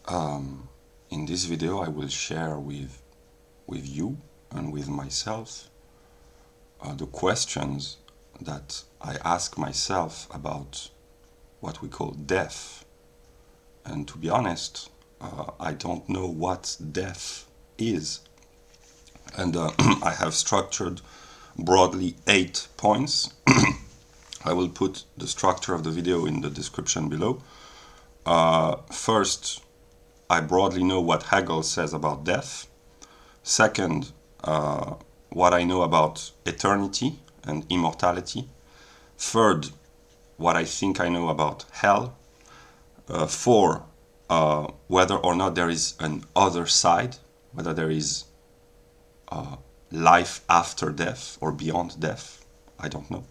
In this video I will share with you and with myself the questions that I ask myself about what we call death. And to be honest, I don't know what death is. And I have structured broadly 8 points. I will put the structure of the video in the description below. First, I broadly know what Hegel says about death. Second, what I know about eternity and immortality. Third, what I think I know about hell. Four, whether or not there is an other side, whether there is life after death or beyond death. I don't know.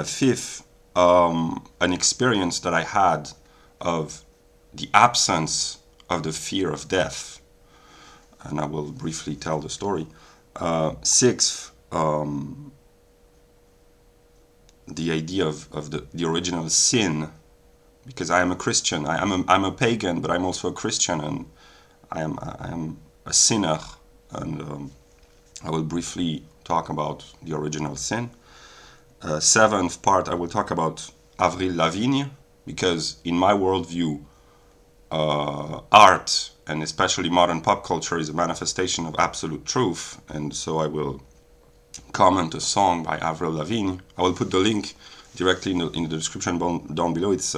Fifth, an experience that I had of the absence of the fear of death, and I will briefly tell the story. Sixth, the idea of the original sin, because I am a Christian. I'm a pagan, but I'm also a Christian, and I am a sinner, and I will briefly talk about the original sin. Seventh part, I will talk about Avril Lavigne, because in my worldview, art, and especially modern pop culture, is a manifestation of absolute truth, and so I will comment a song by Avril Lavigne. I will put the link directly in the description down below. It's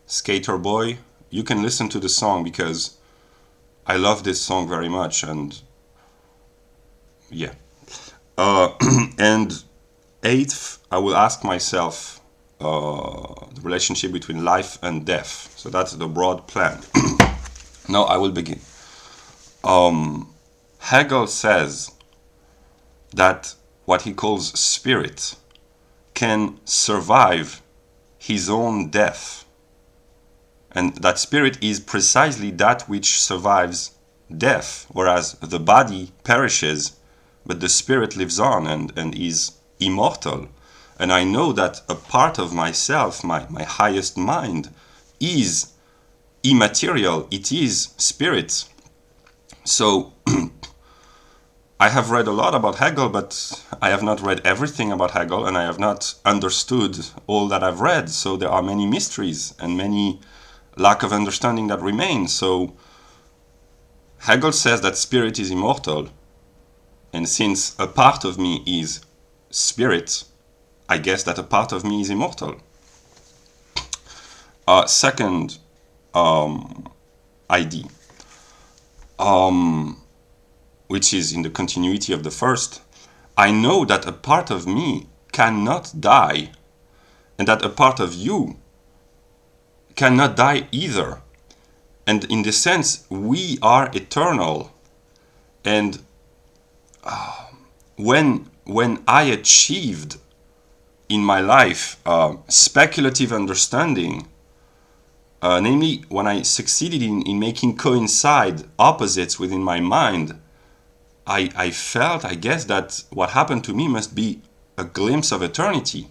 Skater Boy. You can listen to the song because I love this song very much, and yeah. And eighth, I will ask myself the relationship between life and death. So that's the broad plan. Now I will begin. Hegel says that what he calls spirit can survive his own death, and that spirit is precisely that which survives death, whereas the body perishes, but the spirit lives on and is immortal. And I know that a part of myself, my highest mind, is immaterial. It is spirit. So I have read a lot about Hegel, but I have not read everything about Hegel, and I have not understood all that I've read. So there are many mysteries and many lack of understanding that remain. So Hegel says that spirit is immortal, and since a part of me is spirit, I guess that a part of me is immortal. Second idea, which is in the continuity of the first, I know that a part of me cannot die, and that a part of you cannot die either. And in this sense, we are eternal. And when I achieved in my life speculative understanding, namely when I succeeded in making coincide opposites within my mind, I felt, I guess, that what happened to me must be a glimpse of eternity.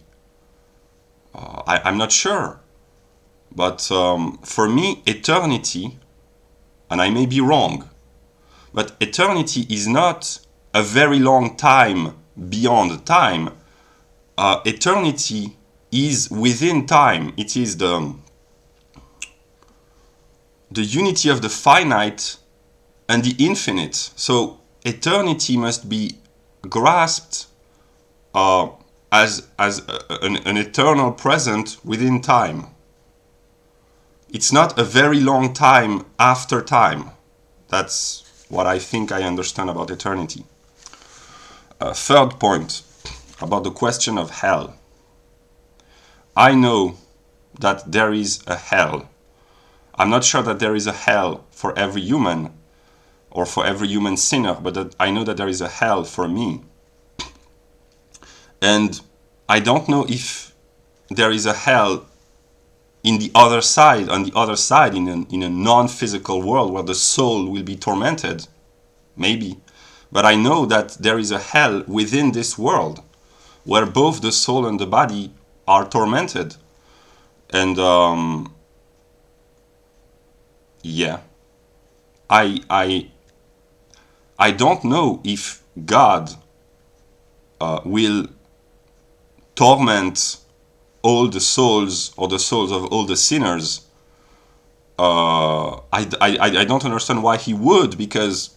I'm not sure. But for me, eternity, and I may be wrong, but eternity is not a very long time beyond time. Eternity is within time. It is the unity of the finite and the infinite. So eternity must be grasped as an eternal present within time. It's not a very long time after time. That's what I think I understand about eternity. Third point, about the question of hell. I know that there is a hell. I'm not sure that there is a hell for every human or for every human sinner, but that I know that there is a hell for me. And I don't know if there is a hell in the other side, on the other side, in a non-physical world where the soul will be tormented. Maybe. But I know that there is a hell within this world where both the soul and the body are tormented. And yeah, I don't know if God will torment all the souls or the souls of all the sinners. I don't understand why he would, because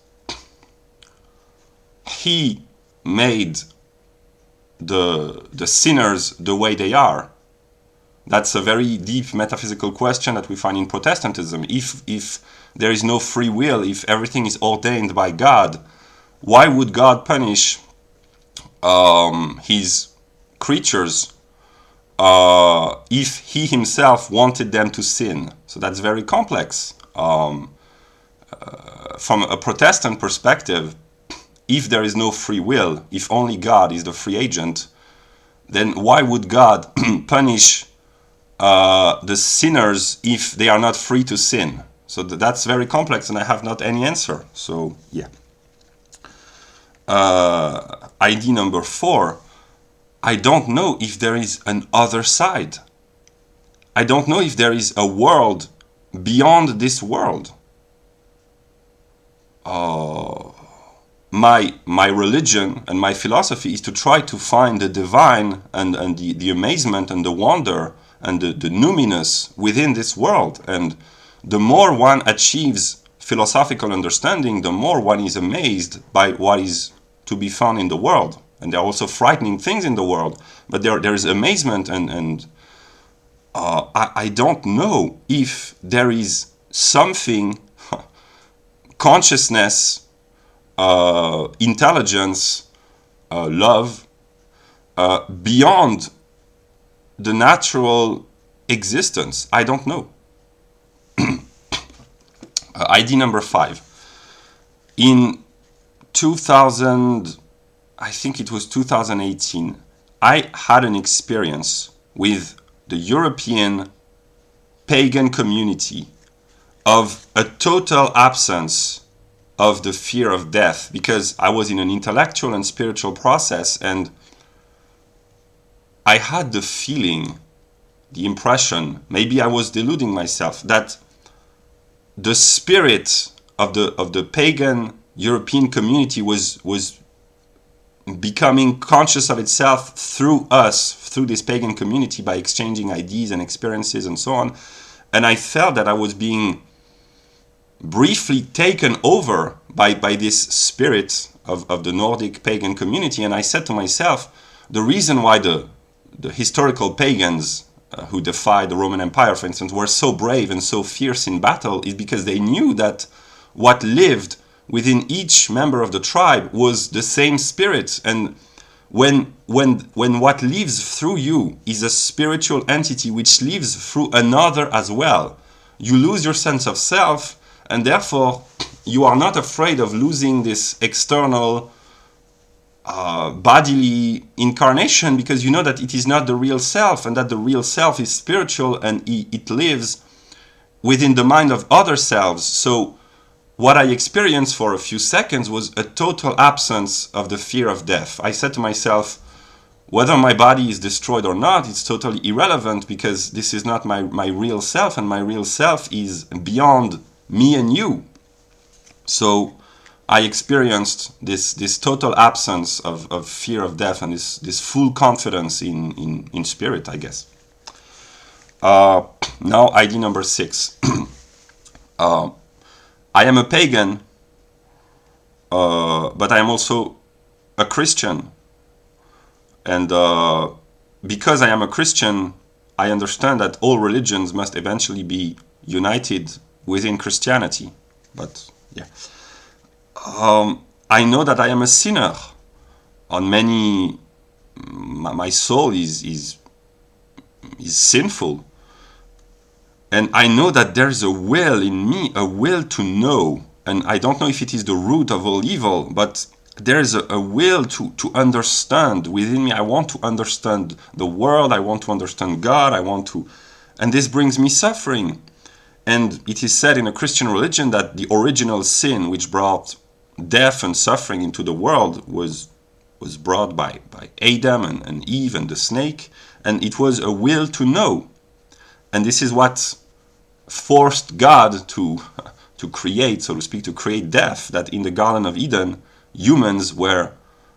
he made the sinners the way they are. That's a very deep metaphysical question that we find in Protestantism. If there is no free will, if everything is ordained by God, why would God punish his creatures if he himself wanted them to sin? So that's very complex. From a Protestant perspective, if there is no free will, if only God is the free agent, then why would God punish the sinners if they are not free to sin? So that's very complex, and I have not any answer. So yeah. ID number 4. I don't know if there is an other side. I don't know if there is a world beyond this world. My religion and my philosophy is to try to find the divine and the amazement and the wonder and the numinous within this world. And the more one achieves philosophical understanding, the more one is amazed by what is to be found in the world. And there are also frightening things in the world, but there is amazement, and I don't know if there is something, consciousness, intelligence, love, beyond the natural existence. I don't know. ID number 5. In 2000, I think it was 2018, I had an experience with the European pagan community of a total absence of the fear of death, because I was in an intellectual and spiritual process, and I had the feeling, the impression, maybe I was deluding myself, that the spirit of the pagan European community was becoming conscious of itself through us, through this pagan community, by exchanging ideas and experiences and so on. And I felt that I was being briefly taken over by this spirit of the Nordic pagan community. And I said to myself, the reason why the historical pagans who defied the Roman Empire, for instance, were so brave and so fierce in battle is because they knew that what lived within each member of the tribe was the same spirit. And when what lives through you is a spiritual entity which lives through another as well, you lose your sense of self, and therefore you are not afraid of losing this external bodily incarnation, because you know that it is not the real self, and that the real self is spiritual, and it lives within the mind of other selves. So what I experienced for a few seconds was a total absence of the fear of death. I said to myself, whether my body is destroyed or not, it's totally irrelevant, because this is not my real self, and my real self is beyond me and you. So I experienced this total absence of fear of death, and this full confidence in spirit, I guess. Now ID number 6. I am a pagan, but I am also a Christian. And because I am a Christian, I understand that all religions must eventually be united within Christianity. But yeah. I know that I am a sinner. On many, my soul is sinful. And I know that there's a will in me, a will to know. And I don't know if it is the root of all evil, but there's a will to understand within me. I want to understand the world. I want to understand God. And this brings me suffering. And it is said in a Christian religion that the original sin which brought death and suffering into the world was brought by Adam and Eve and the snake. And it was a will to know. And this is what forced God to create, so to speak, to create death, that in the Garden of Eden, humans were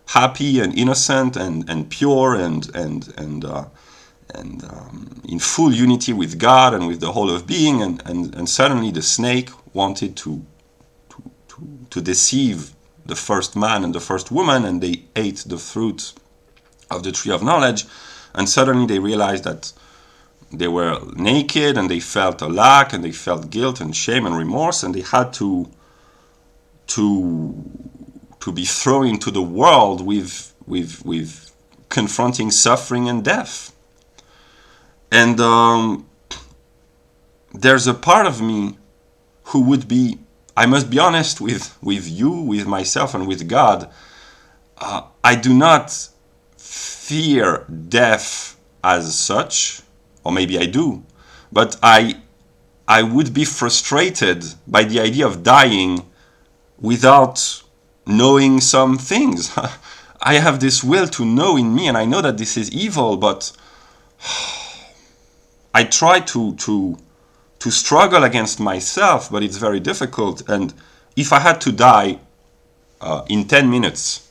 happy and innocent and pure and in full unity with God and with the whole of being, and suddenly the snake wanted to deceive the first man and the first woman, and they ate the fruit of the tree of knowledge, and suddenly they realized that they were naked and they felt a lack and they felt guilt and shame and remorse, and they had to be thrown into the world with confronting suffering and death. And there's a part of me who would be, I must be honest with you, with myself, and with God. I do not fear death as such, or maybe I do, but I would be frustrated by the idea of dying without knowing some things. I have this will to know in me, and I know that this is evil, but I try to struggle against myself, but it's very difficult. And if I had to die in 10 minutes,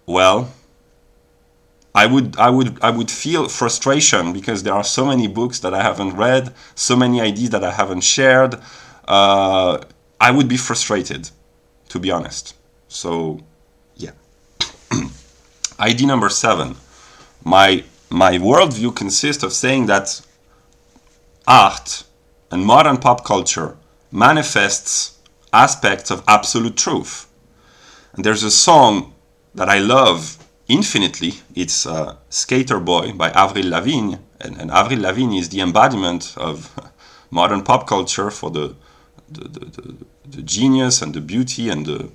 well, I would feel frustration, because there are so many books that I haven't read, so many ideas that I haven't shared. I would be frustrated, to be honest. So, yeah. Idea number 7. My worldview consists of saying that art and modern pop culture manifests aspects of absolute truth. And there's a song that I love infinitely. It's Skater Boy by Avril Lavigne. And Avril Lavigne is the embodiment of modern pop culture for the genius and the beauty and the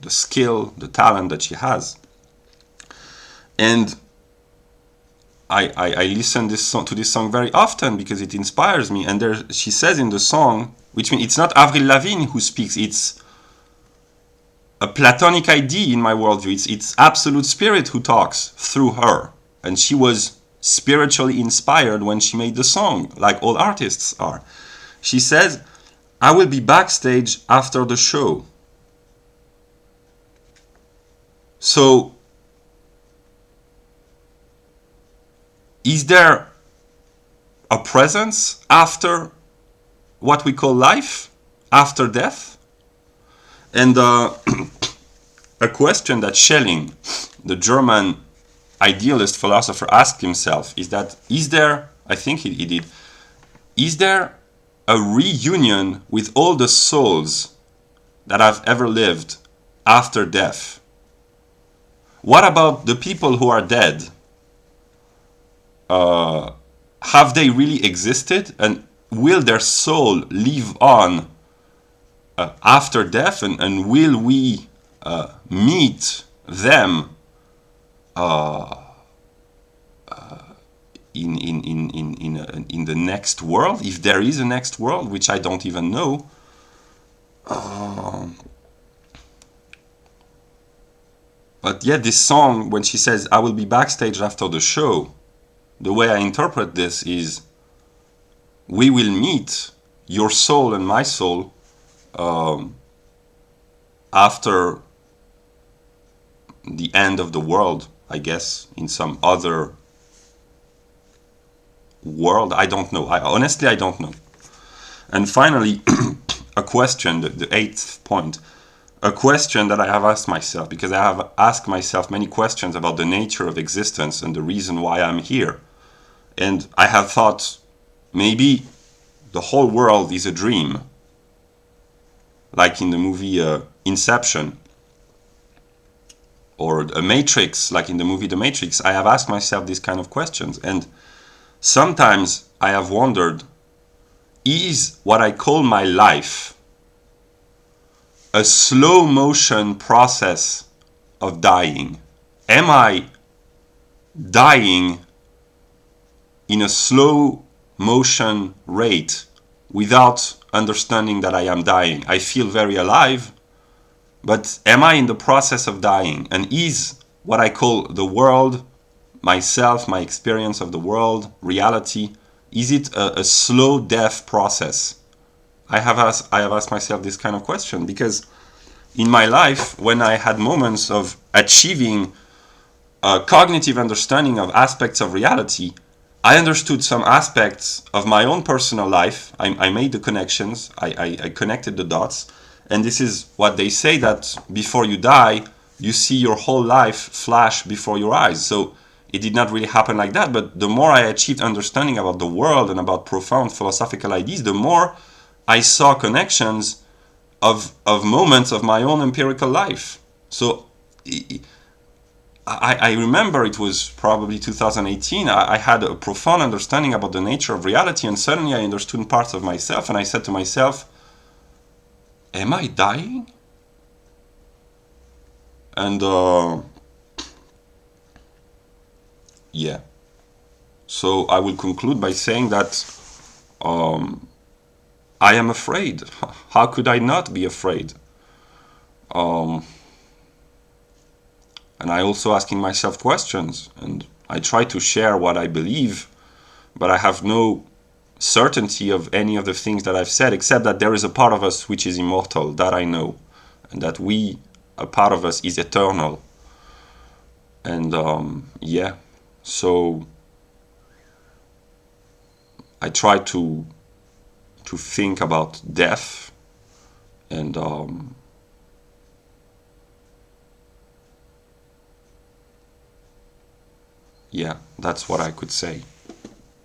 skill, the talent that she has. And I listen to this song very often because it inspires me. And she says in the song, which means it's not Avril Lavigne who speaks, it's a Platonic idea in my worldview. It's absolute spirit who talks through her. And she was spiritually inspired when she made the song, like all artists are. She says, "I will be backstage after the show." So, is there a presence after what we call life, after death? And a question that Schelling, the German idealist philosopher, asked himself is that, is there, I think he did, is there a reunion with all the souls that have ever lived after death? What about the people who are dead? Have they really existed? And will their soul live on after death? And will we meet them in the next world, if there is a next world, which I don't even know? But yet this song, when she says, "I will be backstage after the show," the way I interpret this is, we will meet, your soul and my soul, after the end of the world, I guess, in some other world. I don't know. Honestly, I don't know. And finally, a question, the 8th point, a question that I have asked myself, because I have asked myself many questions about the nature of existence and the reason why I'm here. And I have thought, maybe the whole world is a dream, like in the movie Inception, or a Matrix, like in the movie The Matrix. I have asked myself these kind of questions, and sometimes I have wondered, is what I call my life a slow motion process of dying? Am I dying in a slow motion rate without understanding that I am dying? I feel very alive, but am I in the process of dying? And is what I call the world, myself, my experience of the world, reality? Is it a slow death process? I have asked myself this kind of question because in my life, when I had moments of achieving a cognitive understanding of aspects of reality, I understood some aspects of my own personal life. I made the connections, I connected the dots, and this is what they say, that before you die, you see your whole life flash before your eyes. So it did not really happen like that, but the more I achieved understanding about the world and about profound philosophical ideas, the more I saw connections of moments of my own empirical life. So I remember it was probably 2018. I had a profound understanding about the nature of reality, and suddenly I understood parts of myself, and I said to myself, am I dying? And yeah. So I will conclude by saying that I am afraid. How could I not be afraid? And I also asking myself questions, and I try to share what I believe, but I have no certainty of any of the things that I've said, except that there is a part of us which is immortal, that I know, and that a part of us is eternal. And yeah, so I try to think about death, and yeah, that's what I could say.